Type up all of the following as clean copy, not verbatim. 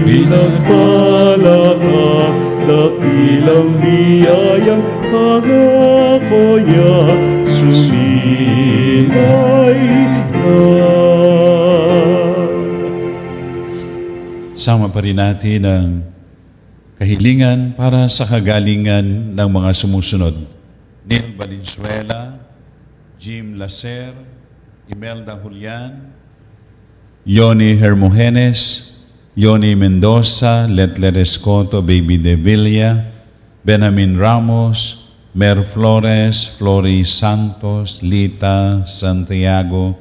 Pinagpala ka, dakilang biyayang pangako niya, sumilay ka. Sama pa rin natin ang kahilingan para sa kagalingan ng mga sumusunod. Neil Valenzuela, Jim Lacer, Imelda Julian, Yoni Hermogenes, Yoni Mendoza, Letler Escoto, Baby De Villa, Benjamin Ramos, Mer Flores, Flori Santos, Lita Santiago,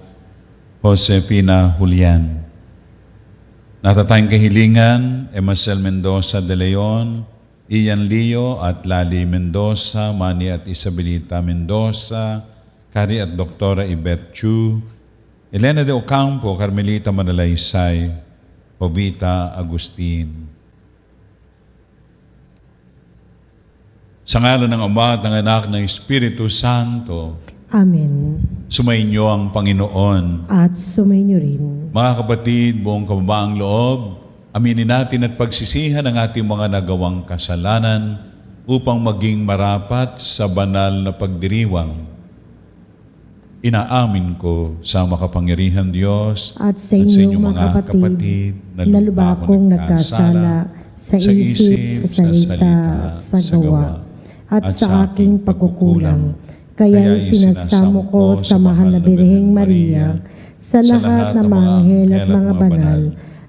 Josefina Julian. Natatayang kahilingan, Emasel Mendoza de Leon, Ian Leo at Lali Mendoza, Manny at Isabelita Mendoza, Kari at Doktora Ibet Chu, Elena de Ocampo, Carmelita Manalaysay, Jovita Agustin. Sa ngalan ng Ama at ng Anak ng Espiritu Santo, Amen. sumainyo ang Panginoon. At sumainyo rin. Mga kapatid, buong kababaang loob, aminin natin at pagsisihan ang ating mga nagawang kasalanan upang maging marapat sa banal na pagdiriwang. Inaamin ko sa makapangyarihan Diyos At sa inyong mga kapatid, na lubha kong nagkasala sa isip, sa salita, sa gawa, at sa aking pagkukulang. Kaya sinasamo ko sa mahal na Birheng Maria, sa lahat ng mga anghel at mga banal,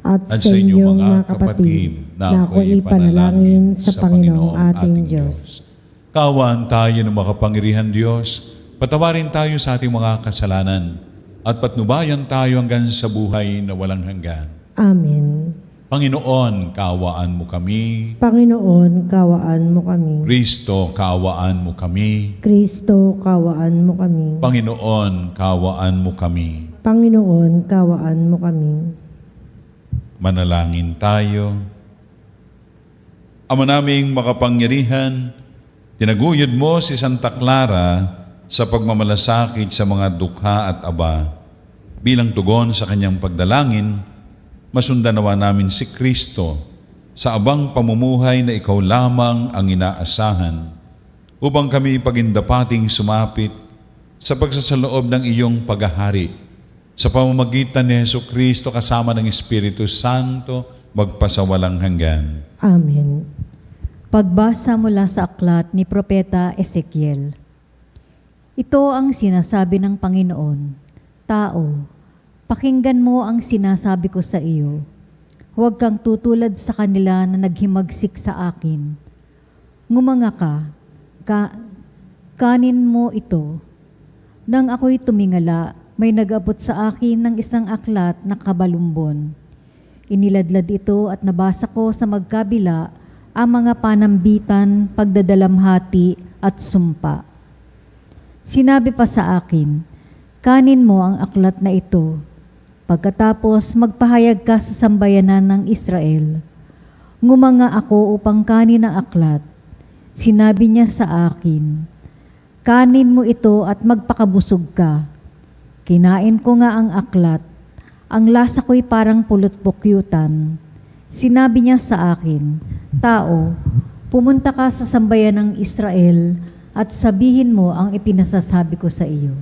at sa inyong mga kapatid, na ako ipanalangin sa Panginoong ating Diyos. Kaawaan tayo ng makapangyarihan Diyos, patawarin tayo sa ating mga kasalanan, at patnubayan tayo hanggang sa buhay na walang hanggan. Amen. Panginoon, kaawaan mo kami. Panginoon, kawaan mo kami. Kristo, kaawaan mo kami. Kristo, kawaan mo kami. Panginoon, kaawaan mo kami. Panginoon, kawaan mo kami. Manalangin tayo. Ama naming makapangyarihan, tinaguyod mo si Santa Clara sa pagmamalasakit sa mga dukha at aba. Bilang tugon sa kanyang pagdalangin, masundan nawa namin si Kristo sa abang pamumuhay na ikaw lamang ang inaasahan, upang kami pagindapating sumapit sa pagsasaloob ng iyong paghahari, sa pamamagitan ni Jesucristo kasama ng Espiritu Santo, magpasawalang hanggan. Amen. Pagbasa mula sa aklat ni Propeta Ezekiel. Ito ang sinasabi ng Panginoon, Tao, pakinggan mo ang sinasabi ko sa iyo. Huwag kang tutulad sa kanila na naghimagsik sa akin. Ngumanga ka, kanin mo ito. Nang ako'y tumingala, may nag-abot sa akin ng isang aklat na kabalumbon. Iniladlad ito at nabasa ko sa magkabila ang mga panambitan, pagdadalamhati at sumpa. Sinabi pa sa akin, kanin mo ang aklat na ito. Pagkatapos magpahayag ka sa sambayanan ng Israel. Ngumanga ako upang kanin ang aklat. Sinabi niya sa akin, kanin mo ito at magpakabusog ka. Kinain ko nga ang aklat. Ang lasa ko'y parang pulot-pukyutan. Sinabi niya sa akin, Tao, pumunta ka sa sambayan ng Israel at sabihin mo ang ipinasasabi ko sa iyo.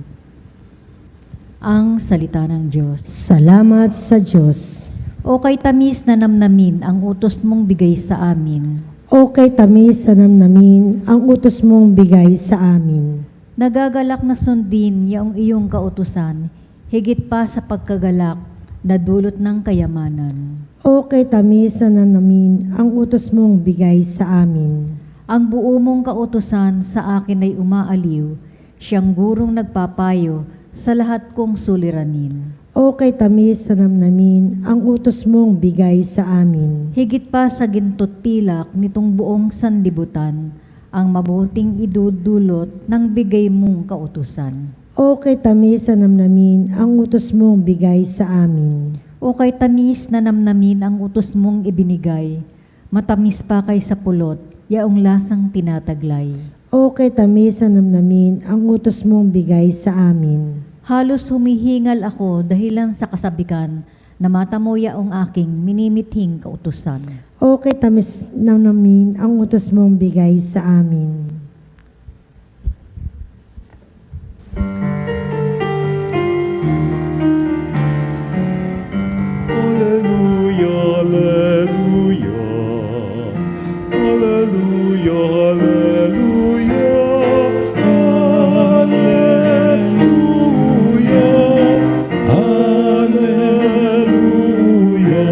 Ang salita ng Diyos. Salamat sa Diyos. O kay tamis na namnamin ang utos mong bigay sa amin. O kay tamis sa namnamin ang utos mong bigay sa amin. Nagagalak na sundin yaong iyong kautusan, higit pa sa pagkagalak na dulot ng kayamanan. O kay tamis na namnamin ang utos mong bigay sa amin. Ang buo mong kautusan sa akin ay umaaliw, siyang gurong nagpapayo sa lahat kong suliranin. O kay tamis na namnamin ang utos mong bigay sa amin. Higit pa sa ginto't pilak nitong buong sanlibutan, ang mabuting idudulot ng bigay mong kautusan. O kay tamis na namnamin ang utos mong bigay sa amin. O kay tamis na namnamin ang utos mong ibinigay, matamis pa kay sa pulot, yaong lasang tinataglay. O kay tamis na namnamin ang utos mong bigay sa amin. Halos humihingal ako dahilan sa kasabikan na matamuya ang aking minimithing kautusan. O kay tamis namin ang utos mong bigay sa amin. Alleluia, alleluia. Alleluia, alleluia. Alleluia. Alleluia.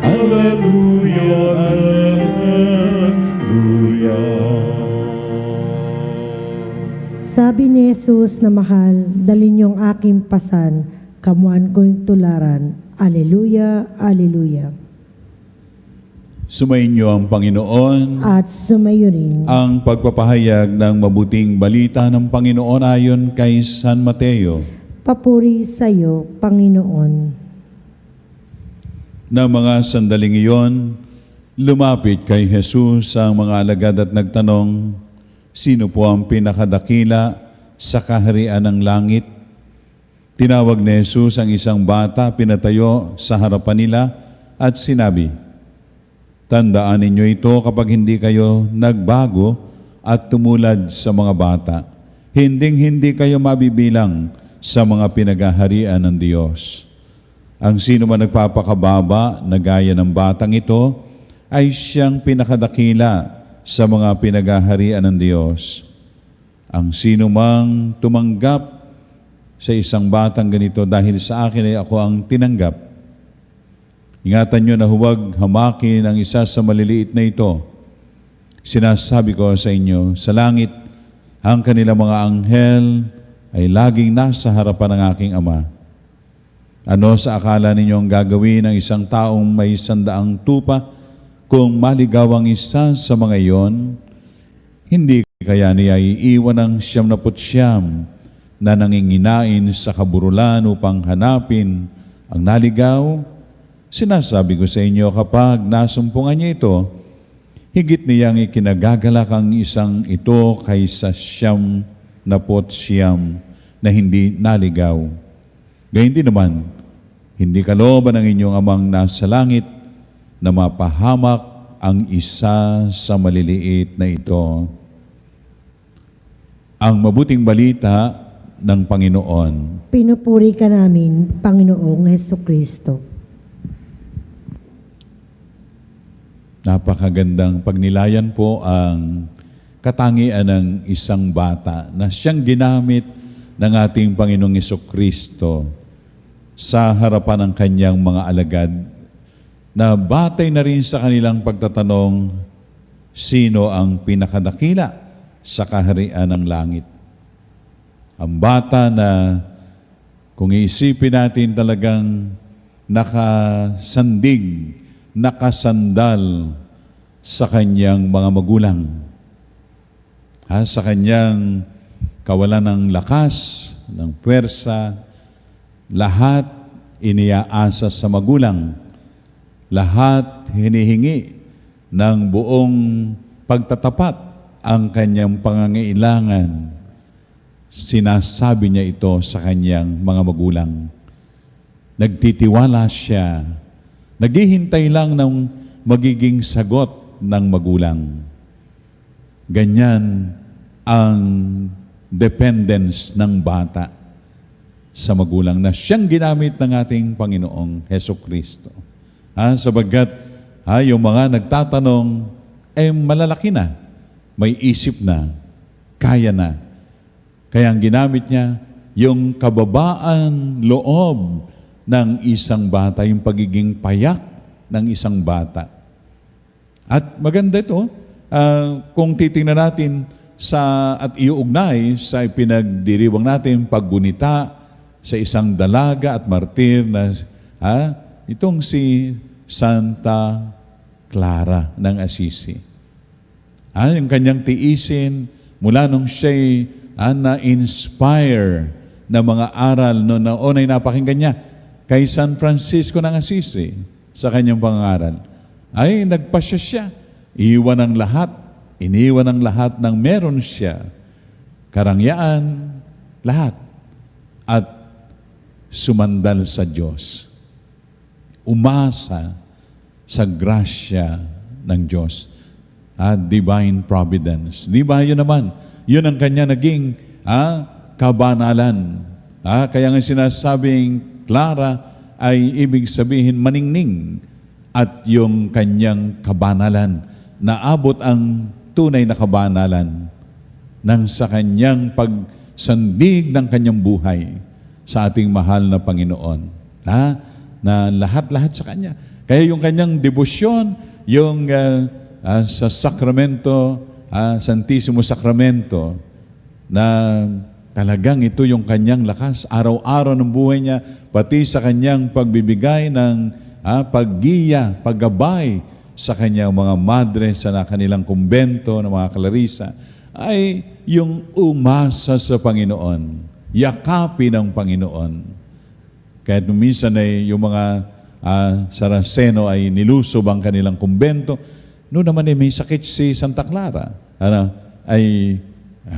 Alleluia, alleluia. Sabi ni Jesus na mahal, dalin niyong aking pasan, kamuan ko'y tularan. Aleluya, aleluya. Sumainyo ang Panginoon. At sumayo rin. Ang pagpapahayag ng mabuting balita ng Panginoon ayon kay San Mateo. Papuri sa iyo, Panginoon. Na mga sandaling iyon, lumapit kay Jesus ang mga alagad at nagtanong, sino po ang pinakadakila sa kaharian ng langit? Tinawag ni Jesus ang isang bata, pinatayo sa harapan nila at sinabi, tandaan ninyo ito kapag hindi kayo nagbago at tumulad sa mga bata. Hinding-hindi kayo mabibilang sa mga pinagaharian ng Diyos. Ang sino man nagpapakababa na gaya ng batang ito ay siyang pinakadakila sa mga pinagaharian ng Diyos. Ang sino mang tumanggap sa isang batang ganito dahil sa akin ay ako ang tinanggap. Ingatan nyo na huwag hamakin ang isa sa maliliit na ito. Sinasabi ko sa inyo, sa langit, ang kanilang mga anghel ay laging nasa harapan ng aking Ama. Ano sa akala ninyo ang gagawin ng isang taong may 100 tupa kung maligaw ang isa sa mga iyon? Hindi kaya niya iiwan ang 99 na nanginginain sa kaburulan upang hanapin ang naligaw? Sinasabi ko sa inyo, kapag nasumpungan niya ito, higit niyang ikinagagalak ang isang ito kaysa 99 na hindi naligaw. Gayun din naman, hindi kalooban ng inyong amang nasa langit na mapahamak ang isa sa maliliit na ito. Ang mabuting balita ng Panginoon. Pinupuri ka namin, Panginoong Hesukristo. Napakagandang pagnilayan po ang katangian ng isang bata na siyang ginamit ng ating Panginoong Hesukristo sa harapan ng kanyang mga alagad na batay na rin sa kanilang pagtatanong, sino ang pinakadakila sa kaharian ng langit? Ang bata na kung iisipin natin talagang nakasandig, nakasandal sa kanyang mga magulang. Sa kanyang kawalan ng lakas, ng puwersa, lahat iniaasa sa magulang. Lahat hinihingi ng buong pagtatapat ang kanyang pangangailangan. Sinasabi niya ito sa kanyang mga magulang. Nagtitiwala siya. Naghihintay lang ng magiging sagot ng magulang. Ganyan ang dependence ng bata sa magulang na siyang ginamit ng ating Panginoong Hesukristo. Sabagat yung mga nagtatanong, malalaki na, may isip na, kaya na. Kaya ang ginamit niya, yung kababaan loob ng isang bata, yung pagiging payak ng isang bata. At maganda ito, kung titingnan natin at iuugnay sa ipinagdiriwang natin paggunita sa isang dalaga at martir na itong si Santa Clara ng Assisi. Yung kanyang tiisin mula nung siya'y na-inspire na mga aral noon na unay napakinggan niya kay San Francisco ng Assisi sa kanyang pangaral, ay nagpasya siya. Iniwan ang lahat ng meron siya. Karangyaan, lahat. At sumandal sa Diyos. umasa sa grasya ng Diyos. Divine providence. Di ba yun naman? Yun ang kanya naging kabanalan. Kaya nga sinasabing Clara ay ibig sabihin maningning at yung kanyang kabanalan. Naabot ang tunay na kabanalan nang sa kanyang pagsandig ng kanyang buhay sa ating mahal na Panginoon. Na lahat-lahat sa Kanya. Kaya yung kanyang debosyon, yung sa sakramento, Santissimo Sacramento, na talagang ito yung kanyang lakas, araw-araw ng buhay niya, pati sa kanyang pagbibigay ng paggiya, paggabay sa kanyang mga madre sa kanilang kumbento ng mga Clarissa, ay yung umasa sa Panginoon, yakapin ng Panginoon. Kahit minsan ay yung mga Saraceno ay nilusob ang kanilang kumbento, noon naman ay may sakit si Santa Clara, ay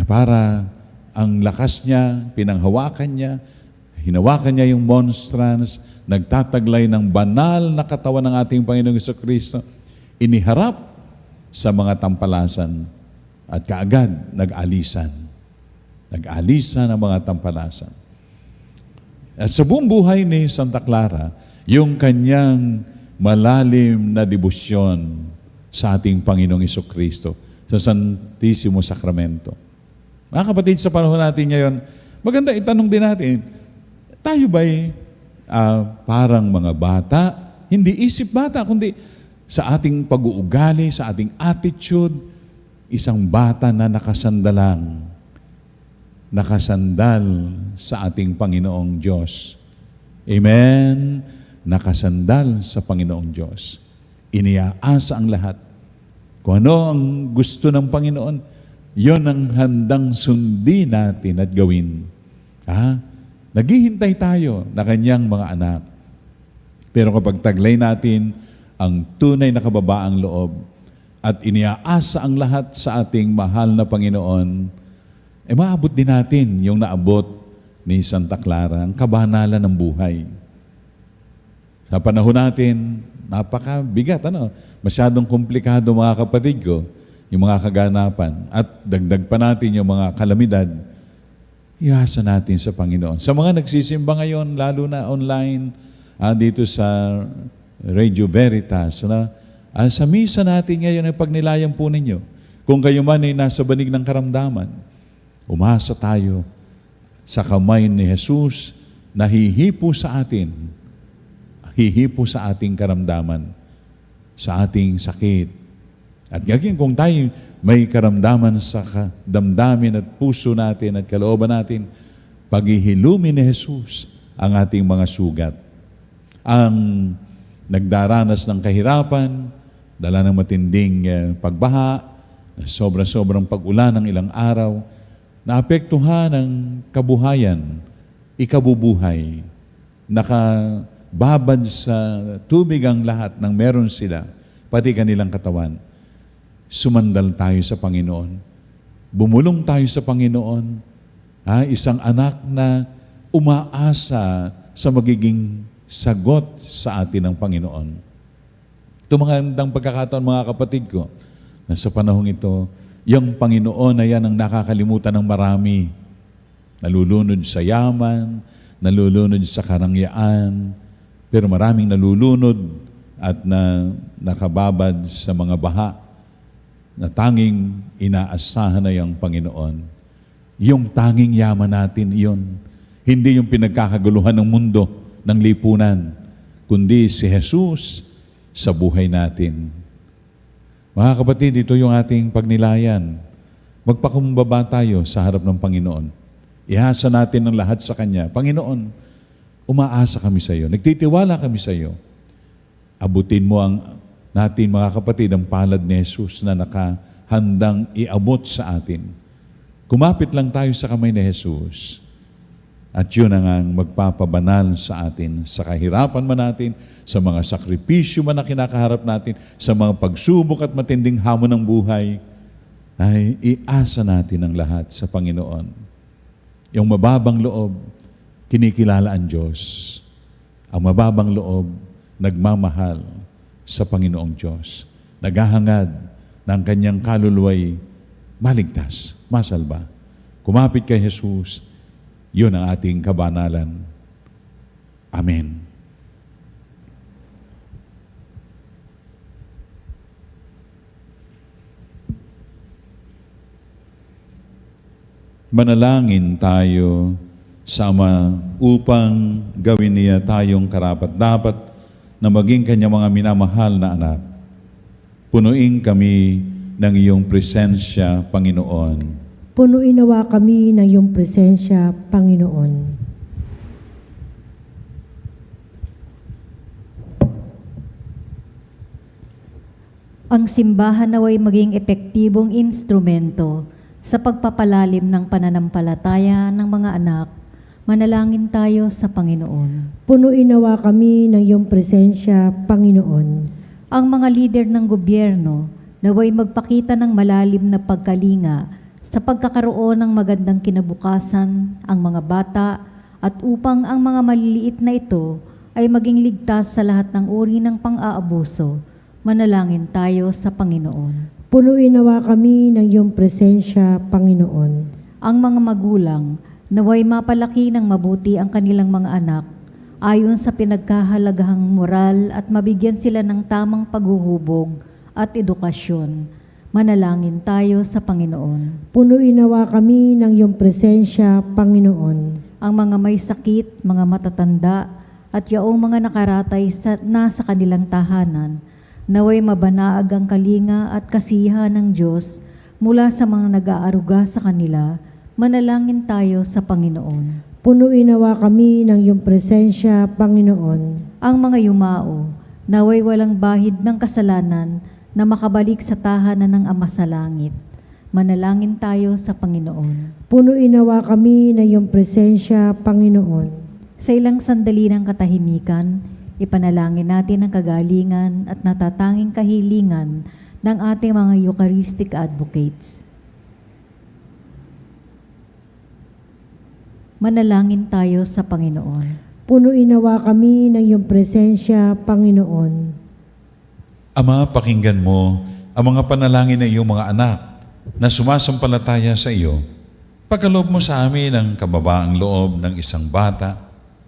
para ang lakas niya, pinanghawakan niya, hinawakan niya yung monstrance, nagtataglay ng banal na katawan ng ating Panginoong Jesucristo, iniharap sa mga tampalasan at kaagad nag-alisan. Nag-alisan ang mga tampalasan. At sa buong buhay ni Santa Clara, yung kanyang malalim na debosyon sa ating Panginoong Jesucristo sa Santissimo Sacramento. Mga kapatid, sa panahon natin ngayon, maganda itanong din natin, tayo ba'y parang mga bata? Hindi isip bata, kundi sa ating pag-uugali, sa ating attitude, isang bata na nakasandal sa ating Panginoong Diyos. Amen? Nakasandal sa Panginoong Diyos. Iniaasa ang lahat. Kung ano ang gusto ng Panginoon, yon ang handang sundin natin at gawin. Naghihintay tayo na kanyang mga anak. Pero kapag taglay natin ang tunay na kababaang loob at iniaasa ang lahat sa ating mahal na Panginoon, maabot din natin yung naabot ni Santa Clara, ang kabanalan ng buhay. Sa panahon natin, napakabigat, masyadong komplikado mga kapatid ko, yung mga kaganapan. At dagdag pa natin yung mga kalamidad, iasa natin sa Panginoon. Sa mga nagsisimba ngayon, lalo na online, dito sa Radio Veritas, sa misa natin ngayon ay pagnilayan po ninyo. Kung kayo man ay nasa banig ng karamdaman, umasa tayo sa kamay ni Jesus na hihipo sa atin, hihipo sa ating karamdaman, sa ating sakit. At gagawin kung tayo may karamdaman sa damdamin at puso natin at kalooban natin, paghihilumin ni Jesus ang ating mga sugat. Ang nagdaranas ng kahirapan, dala ng matinding pagbaha, sobrang pag-ulan ng ilang araw, naapektuhan ng kabuhayan, ikabubuhay, nakababad sa tubig ang lahat ng meron sila, pati kanilang katawan. Sumandal tayo sa Panginoon. Bumulong tayo sa Panginoon. Isang anak na umaasa sa magiging sagot sa atin ng Panginoon. Ito mga handang pagkakataon, mga kapatid ko, na sa panahong ito, yung Panginoon na yan ang nakakalimutan ng marami. Nalulunod sa yaman, nalulunod sa karangyaan, pero maraming nalulunod at nakababad sa mga baha na tanging inaasahan na yung Panginoon. Yung tanging yaman natin, iyon. Hindi yung pinagkakaguluhan ng mundo, ng lipunan, kundi si Jesus sa buhay natin. Mga kapatid, ito yung ating pagnilayan. Magpakumbaba tayo sa harap ng Panginoon. Ihasa natin ang lahat sa Kanya. Panginoon, umaasa kami sa iyo. Nagtitiwala kami sa iyo. Abutin mo natin, mga kapatid, ang palad ni Jesus na nakahandang iabot sa atin. Kumapit lang tayo sa kamay ni Jesus. At yun ang magpapabanal sa atin, sa kahirapan man natin, sa mga sakripisyo man na kinakaharap natin, sa mga pagsubok at matinding hamon ng buhay, ay iasa natin ang lahat sa Panginoon. Yung mababang loob, kinikilala ang Diyos. Ang mababang loob, nagmamahal sa Panginoong Diyos, naghahangad ng kanyang kaluluway maligtas, masalba. Kumapit kay Jesus, yun ang ating kabanalan. Amen. Manalangin tayo sa Ama upang gawin niya tayong karapat-dapat na maging kanyang mga minamahal na anak. Punuin kami ng iyong presensya, Panginoon. Punuin nawa kami ng iyong presensya, Panginoon. Ang simbahan naway maging epektibong instrumento sa pagpapalalim ng pananampalataya ng mga anak. Manalangin tayo sa Panginoon. Punuin nawa kami ng iyong presensya, Panginoon. Ang mga lider ng gobyerno naway magpakita ng malalim na pagkalinga sa pagkakaroon ng magandang kinabukasan ang mga bata at upang ang mga maliliit na ito ay maging ligtas sa lahat ng uri ng pang-aabuso. Manalangin tayo sa Panginoon. Punuin nawa kami ng iyong presensya, Panginoon. Ang mga magulang naway mapalaki ng mabuti ang kanilang mga anak ayon sa pinagkahalagahang moral at mabigyan sila ng tamang paghuhubog at edukasyon. Manalangin tayo sa Panginoon. Punuin nawa kami ng iyong presensya, Panginoon. Ang mga may sakit, mga matatanda, at yaong mga nakaratay sa nasa kanilang tahanan, naway mabanaag ang kalinga at kasiyahan ng Diyos mula sa mga nag-aaruga sa kanila. Manalangin tayo sa Panginoon. Punuin nawa kami ng iyong presensya, Panginoon. Ang mga yumao, naway walang bahid ng kasalanan na makabalik sa tahanan ng Ama sa Langit. Manalangin tayo sa Panginoon. Punuin nawa kami ng iyong presensya, Panginoon. Sa ilang sandali ng katahimikan, ipanalangin natin ang kagalingan at natatanging kahilingan ng ating mga Eucharistic advocates. Manalangin tayo sa Panginoon. Punuin nawa kami ng iyong presensya, Panginoon. Ama, pakinggan mo ang mga panalangin ng iyong mga anak na sumasampalataya sa iyo. Pagkaloob mo sa amin ang kababaang loob ng isang bata,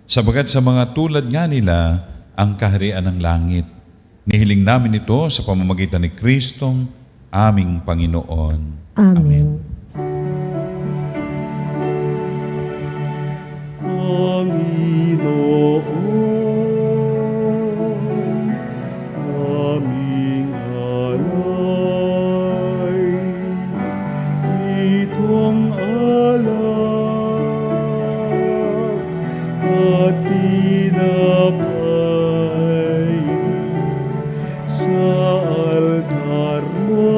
sabagat sa mga tulad nga nila ang kaharian ng langit. Nihiling namin ito sa pamamagitan ni Kristong aming Panginoon. Amen. Panginoon, aming alay, itong alak at tinapay sa altar mo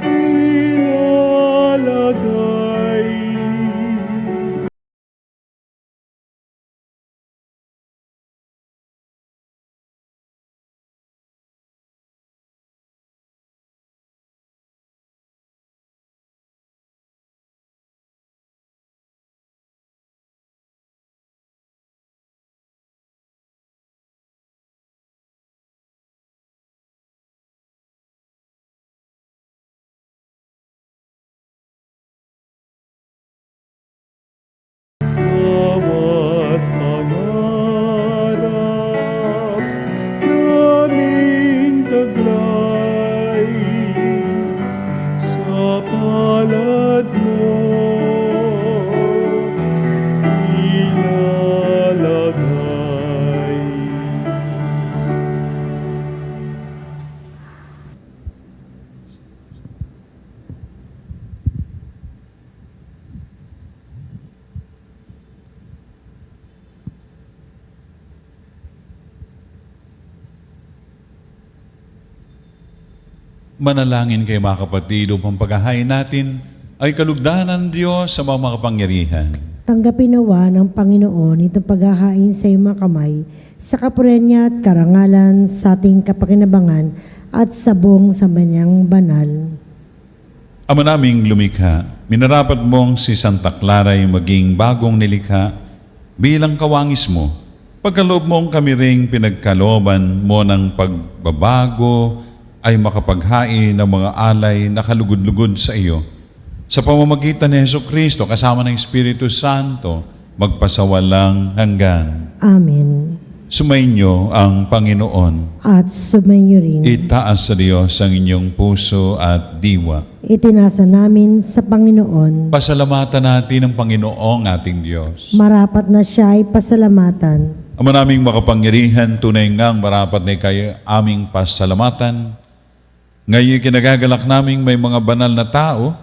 ilalagay. Bawat pangarap naming taglay sa palad mo ilalagay. Manalangin kayo mga kapatid upang paghahain natin ay kalugdan ng Diyos sa mga makapangyarihan. Tanggapin nawa ng Panginoon itong paghahain sa iyong mga kamay, sa kapurihan niya at karangalan sa ating kapakinabangan at sa buong sambayang banal. Ama naming lumikha, minarapat mong si Santa Clara ay maging bagong nilikha bilang kawangis mo Pagkaloob mong kami ring pinagkalooban mo ng pagbabago ay makapaghain ng mga alay na kalugod-lugod sa iyo. Sa pamamagitan ni Jesucristo kasama ng Espiritu Santo, magpasawalang hanggan. Amen. Sumainyo ang Panginoon. At sumainyo rin. Itaas sa Diyos ang inyong puso at diwa. Itinasa namin sa Panginoon. Pasalamatan natin ang Panginoong ating Diyos. Marapat na siya ay pasalamatan. Ama naming makapangyarihan, tunay ngang marapat na kayo aming pasalamatan. Ngayon kinagagalak naming may mga banal na tao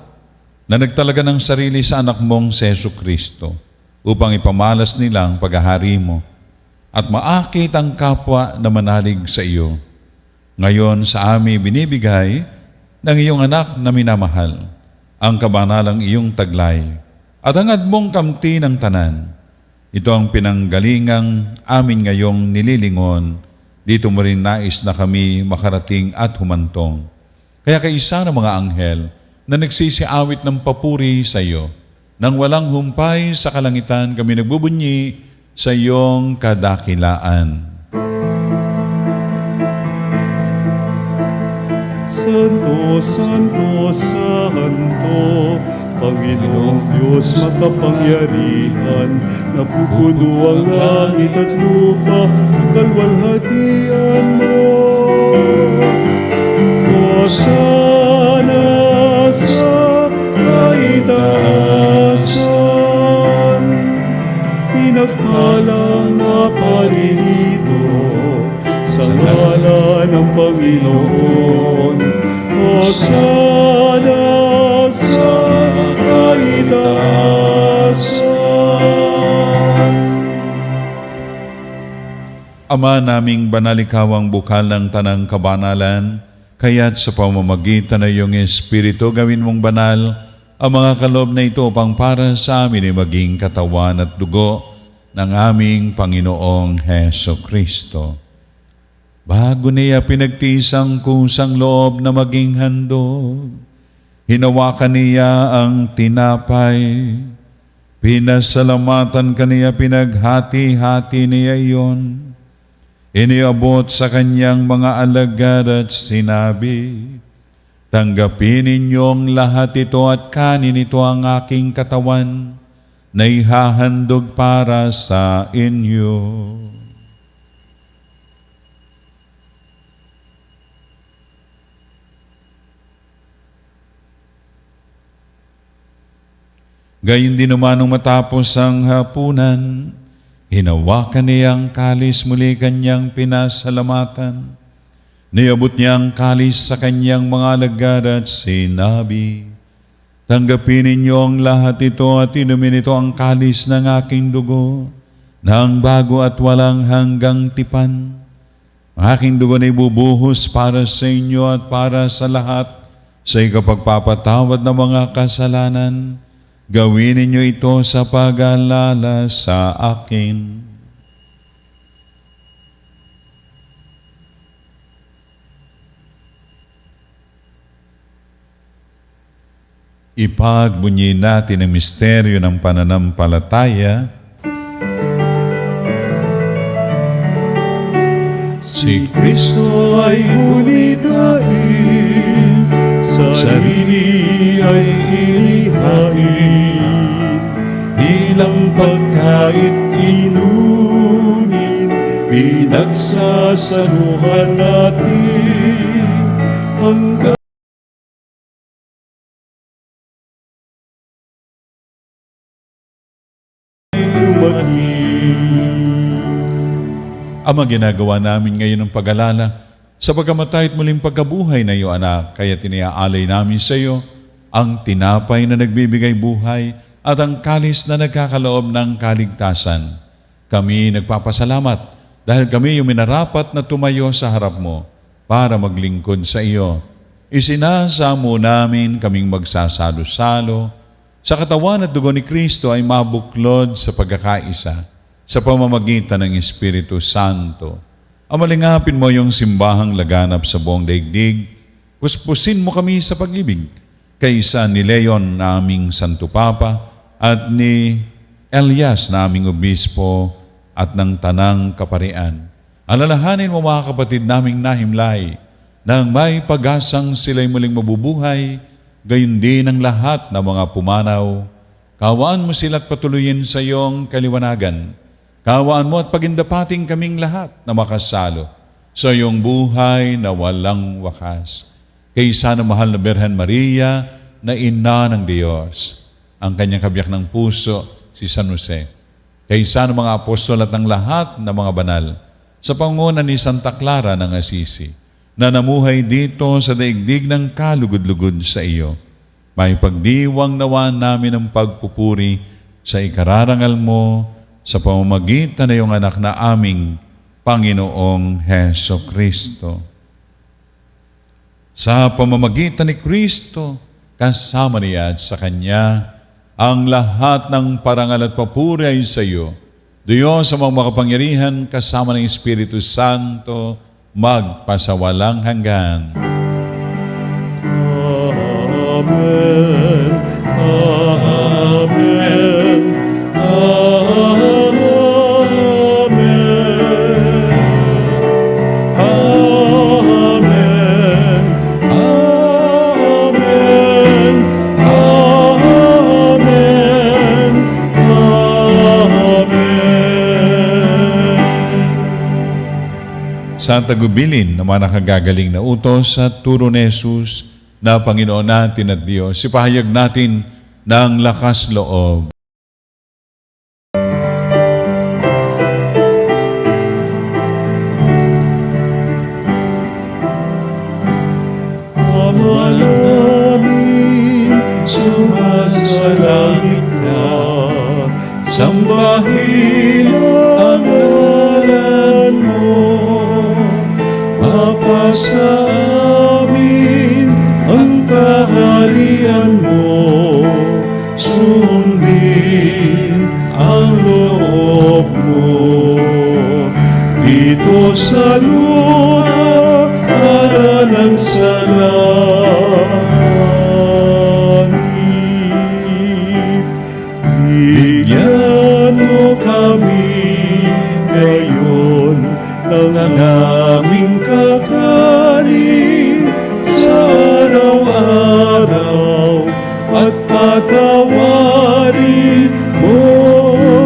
na nagtalaga ng sarili sa anak mong si Jesucristo upang ipamalas nilang paghahari mo at maakit ang kapwa na manalig sa iyo. Ngayon sa amin binibigay ng iyong anak na minamahal, ang kabanalang iyong taglay, at hangad mong kamti ng tanan. Ito ang pinanggalingang amin ngayong nililingon, dito mo rin nais na kami makarating at humantong. Kaya kaisa ng mga anghel na nagsisiawit ng papuri sa iyo, nang walang humpay sa kalangitan kami nagbubunyi sa iyong kadakilaan. Santo, Santo, Santo, Panginoong Diyos makapangyarihan, napupuno ang langit at lupa, kalwalhatian mo. Hosana sa kaitaasan, pinagpalang na paririto sa ngalan ng Panginoon. Hosana sa kaitaasan. Ama naming banal, ikaw ang bukal ng tanang kabanalan, kaya't sa pamamagitan ng iyong Espiritu gawin mong banal ang mga kaloob na ito upang para sa amin ay maging katawan at dugo ng aming Panginoong Heso Kristo. Bago niya pinagtiis ang kusang loob na maging handog, hinawakan niya ang tinapay, pinasalamatan kaniya, pinaghati-hati niya iyon. Iniabot sa kanyang mga alagad at sinabi, tanggapin ninyong lahat ito at kanin ito ang aking katawan na ihahandog para sa inyo. Gayun din naman nung matapos ang hapunan, hinawakan niya ang kalis, muli kanyang pinasalamatan. Niabot niya ang kalis sa kanyang mga alagad at sinabi, tanggapin ninyo ang lahat ito at inumin ito ang kalis ng aking dugo, na ang bago at walang hanggang tipan. Ang aking dugo na ibubuhos para sa inyo at para sa lahat sa ikapagpapatawad ng mga kasalanan. Gawin ninyo ito sa pag-alala sa akin. Ipagbunyi natin ang misteryo ng pananampalataya. Si Kristo ay gunitahin, sarili ay inihain, ilang pagkait inumin, pinagsasaluhan natin hanggang Ama, ginagawa namin ngayon ng pag-alala sa pagkamatay at muling pagkabuhay na iyo, anak, kaya tiniaalay namin sa iyo ang tinapay na nagbibigay buhay at ang kalis na nagkakaloob ng kaligtasan. Kami nagpapasalamat dahil kami yung minarapat na tumayo sa harap mo para maglingkod sa iyo. Isinasamo namin kaming magsasalo-salo sa katawan at dugo ni Kristo ay mabuklod sa pagkakaisa sa pamamagitan ng Espiritu Santo. Amalingapin mo yung simbahang laganap sa buong daigdig. Puspusin mo kami sa pag-ibig. Kaysa ni Leon na aming Santo Papa at ni Elias na aming Obispo at ng tanang kaparian. Alalahanin mo mga kapatid naming nahimlay, nang may pag-asang sila'y muling mabubuhay, gayon din ang lahat ng mga pumanaw. Kawaan mo sila't patuloyin sa iyong kaliwanagan. Kawaan mo at pagindapating kaming lahat na makasalo sa iyong buhay na walang wakas. Kaysa ng mahal na Birhen Maria, na ina ng Diyos, ang kanyang kabiyak ng puso, si San Jose. Kaysa ng mga apostol at ng lahat ng mga banal, sa pangunguna ni Santa Clara ng Assisi, na namuhay dito sa daigdig ng kalugod-lugod sa iyo. May pagdiwang nawa namin ng pagpupuri sa ikararangal mo sa pamamagitan na iyong anak na aming Panginoong Heso Kristo. Sa pamamagitan ni Kristo, kasama niya at sa Kanya, ang lahat ng parangal at papuri ay sa iyo. Diyos sa mga makapangyarihan, kasama ng Espiritu Santo, magpasawalang hanggan. Amen. Amen. Amen. Amen. Amen. Amen. Amen. Sa tagubilin ng mga nakagagaling na utos sa turo ni Jesus na Panginoon natin at Diyos, ipahayag natin ng lakas loob. Ama namin, sumasalangit ka, sambahin ang ngalan mo. Mapasa amin ang kaharian mo, sundin ang loob mo. Dito sa lupa, para ng sa langit. Bigyan mo kami ngayon ng aming kakanin sa araw-araw, at patawarin mo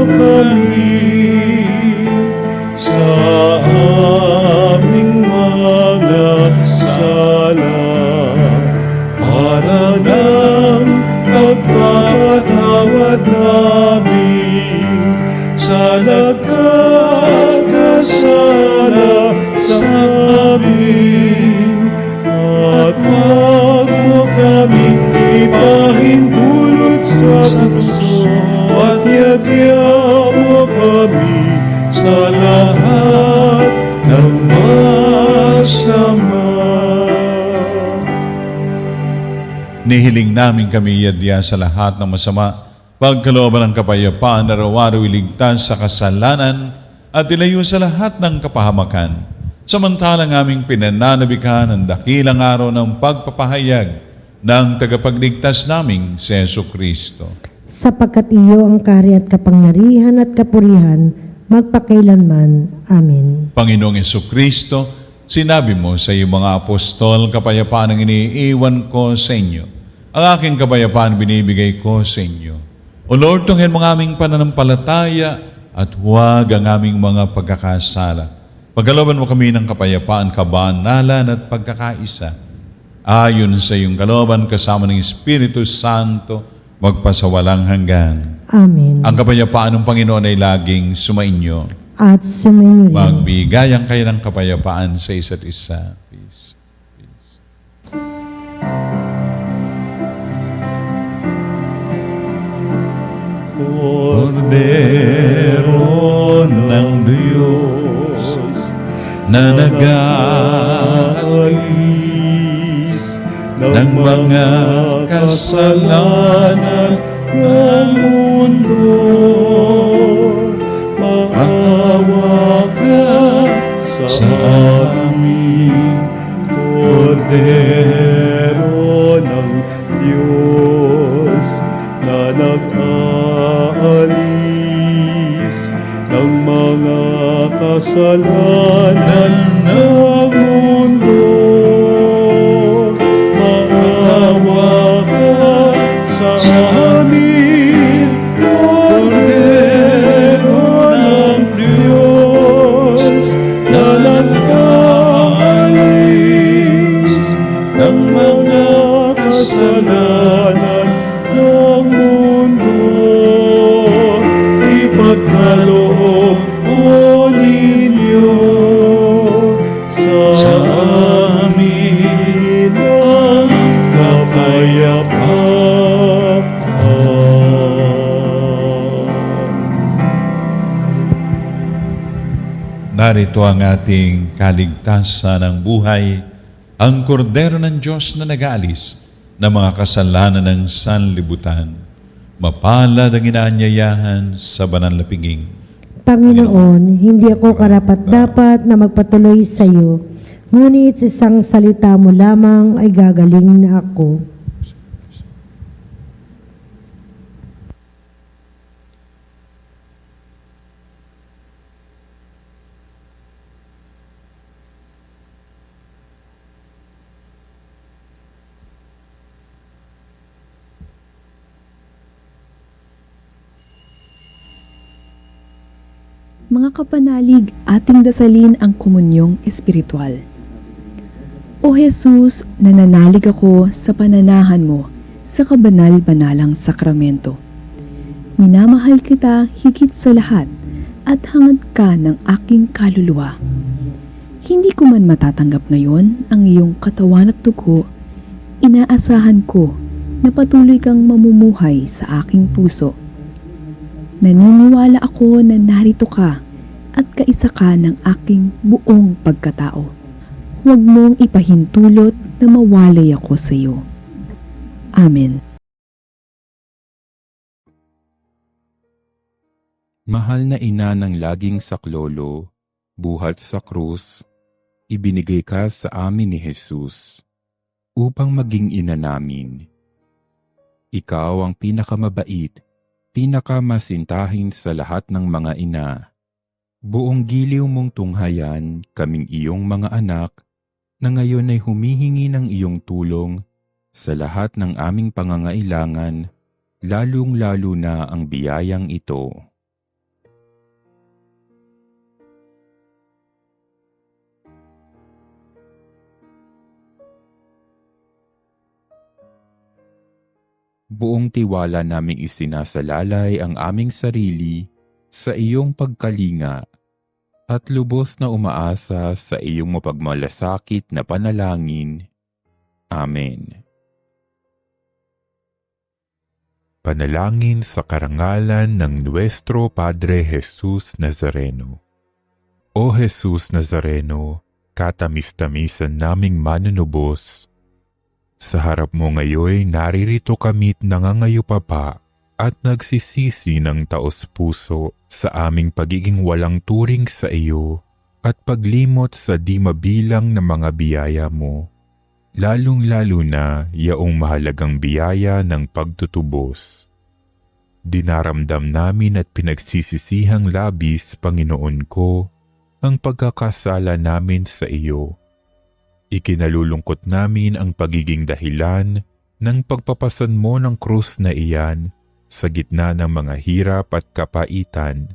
kami sa aming mga sala, para ng pagpapatawad namin sa nagkakasala sa amin. At huwag mo kami ipahintulot sa puso, at yadya mo kami sa lahat ng masama. Nihiling namin kami yadya sa lahat ng masama, pagkalooban ng kapayapaan, araw-araw iligtas sa kasalanan at ilayo sa lahat ng kapahamakan. Samantalang aming pinananabikan ang dakilang araw ng pagpapahayag ng tagapagligtas naming si Jesucristo. Sapagkat iyo ang kahari at kapangyarihan at kapurihan, magpakailanman. Amen. Panginoong Jesucristo, sinabi mo sa iyong mga apostol, kapayapaan ang iniiwan ko sa inyo. Ang aking kapayapaan binibigay ko sa inyo. O Lord, tunghin mga aming pananampalataya at huwag ang aming mga pagkakasala. Pagkalooban mo kami ng kapayapaan, kabanalan at pagkakaisa. Ayon sa iyong kalooban, kasama ng Espiritu Santo, magpasawalang hanggan. Amen. Ang kapayapaan ng Panginoon ay laging sumainyo. At sumainyo rin. Magbigayan kayo ng kapayapaan sa isa't isa. Peace. Peace. Kordero ng Diyos na nag-aalis ng mga kasalanan ng mundo, maawa ka sa amin. Kordero ng Diyos na nag-aalis ng mga kasalanan ng mundo. Maawa ka sa amin, Kordero ng Diyos, na nag-aalis ng mga kasalanan ng mundo. Ipagkaloob mo ninyo sa amin ang kapayapaan. Narito ang ating kaligtasan ng buhay, ang Kordero ng Diyos na nag-aalis ng mga kasalanan ng sanlibutan. Mapalad ang inaanyayahan sa banal na piging. Panginoon, hindi ako karapat-dapat na magpatuloy sa iyo, ngunit sa isang salita mo lamang ay gagaling na ako. Mga kapanalig, ating dasalin ang komunyong espiritual. O Jesus, nananalig ako sa pananahan mo sa kabanal-banalang sakramento. Minamahal kita higit sa lahat at hangad ka ng aking kaluluwa. Hindi ko man matatanggap ngayon ang iyong katawan at dugo, inaasahan ko na patuloy kang mamumuhay sa aking puso. Naniniwala ako na narito ka at kaisa ka ng aking buong pagkatao. Huwag mong ipahintulot na mawalay ako sa iyo. Amen. Mahal na ina ng laging saklolo, buhat sa krus, ibinigay ka sa amin ni Jesus upang maging ina namin. Ikaw ang pinakamabait, pinakamasintahin sa lahat ng mga ina. Buong giliw mong tunghayan kaming iyong mga anak na ngayon ay humihingi ng iyong tulong sa lahat ng aming pangangailangan, lalong-lalo na ang biyayang ito. Buong tiwala naming isinasalalay ang aming sarili sa iyong pagkalinga at lubos na umaasa sa iyong mapagmalasakit na panalangin. Amen. Panalangin sa karangalan ng Nuestro Padre Jesus Nazareno. O Jesus Nazareno, katamis-tamisan naming manunubos, sa harap mo ngayon naririto kami't nangangayupapa at nagsisisi ng taos-puso sa aming pagiging walang turing sa iyo at paglimot sa di mabilang na mga biyaya mo, lalong-lalo na yaong mahalagang biyaya ng pagtutubos. Dinaramdam namin at pinagsisisihang labis, Panginoon ko, ang pagkakasala namin sa iyo. Ikinalulungkot namin ang pagiging dahilan ng pagpapasan mo ng krus na iyan sa gitna ng mga hirap at kapaitan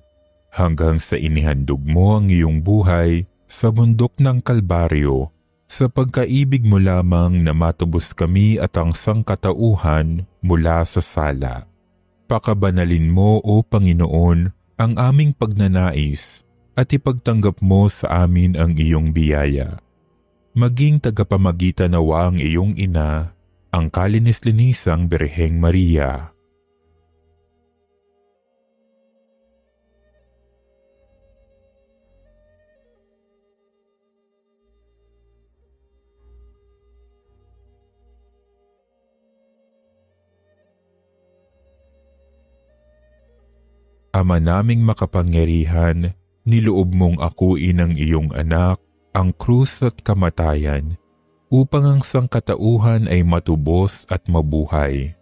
hanggang sa inihandog mo ang iyong buhay sa bundok ng Kalbaryo sa pagkaibig mo lamang na matubos kami at ang sangkatauhan mula sa sala. Pakabanalin mo, O Panginoon, ang aming pagnanais at ipagtanggap mo sa amin ang iyong biyaya. Maging tagapamagitan nawa ang iyong ina, ang kalinis-linisang Birheng Maria. Ama naming makapangyarihan, niloob mong akuin ang iyong anak, ang krus at kamatayan, upang ang sangkatauhan ay matubos at mabuhay.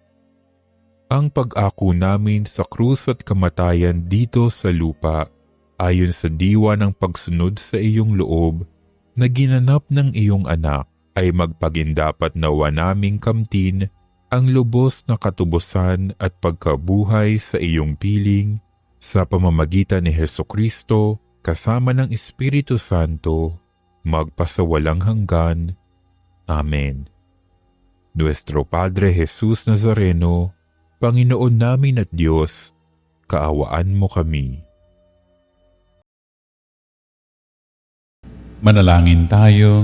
Ang pag-ako namin sa krus at kamatayan dito sa lupa ayon sa diwa ng pagsunod sa iyong loob na ginanap ng iyong anak, ay magpagindapat nawa naming kamtin ang lubos na katubusan at pagkabuhay sa iyong piling sa pamamagitan ni Hesukristo kasama ng Espiritu Santo, magpasawalang hanggan. Amen. Nuestro Padre Jesus Nazareno, Panginoon namin at Diyos, kaawaan mo kami. Manalangin tayo.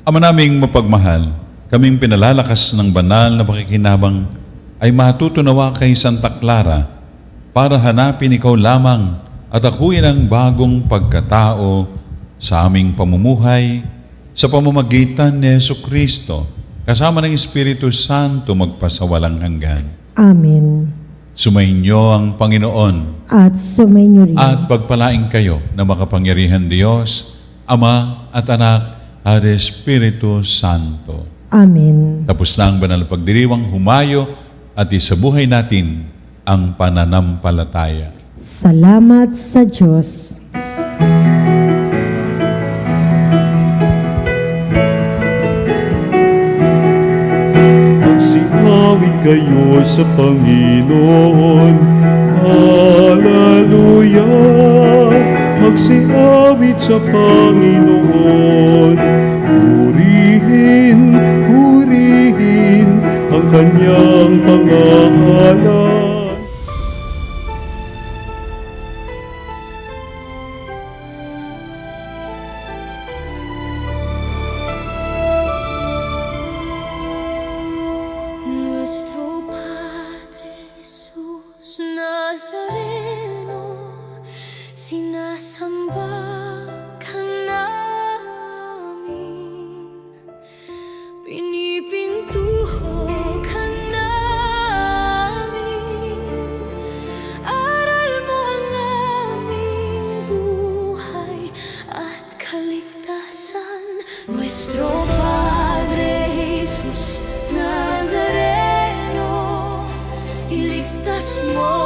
Ama naming mapagmahal, kaming pinalalakas ng banal na pakikinabang ay matutunawa kay Santa Clara para hanapin ikaw lamang at akuin ang bagong pagkatao sa aming pamumuhay sa pamamagitan ni Jesucristo kasama ng Espiritu Santo magpasawalang hanggan. Amen. Sumainyo ang Panginoon At sumainyo rin. at pagpalain kayo na makapangyarihan Diyos, Ama at Anak at Espiritu Santo. Amen. Tapos na ang banal na pagdiriwang, humayo at isabuhay natin ang pananampalataya. Salamat sa Diyos. Magsiawit kayo sa Panginoon. Hallelujah! Magsiawit sa Panginoon. Purihin, purihin ang kanyang pangalan. Nuestro Padre Jesús Nazareno, sinasamba ka namin, pinipintuho ka namin, aral mo ang aming buhay at kaligtasan. Nuestro Padre Jesus Nazareno, iligtas mo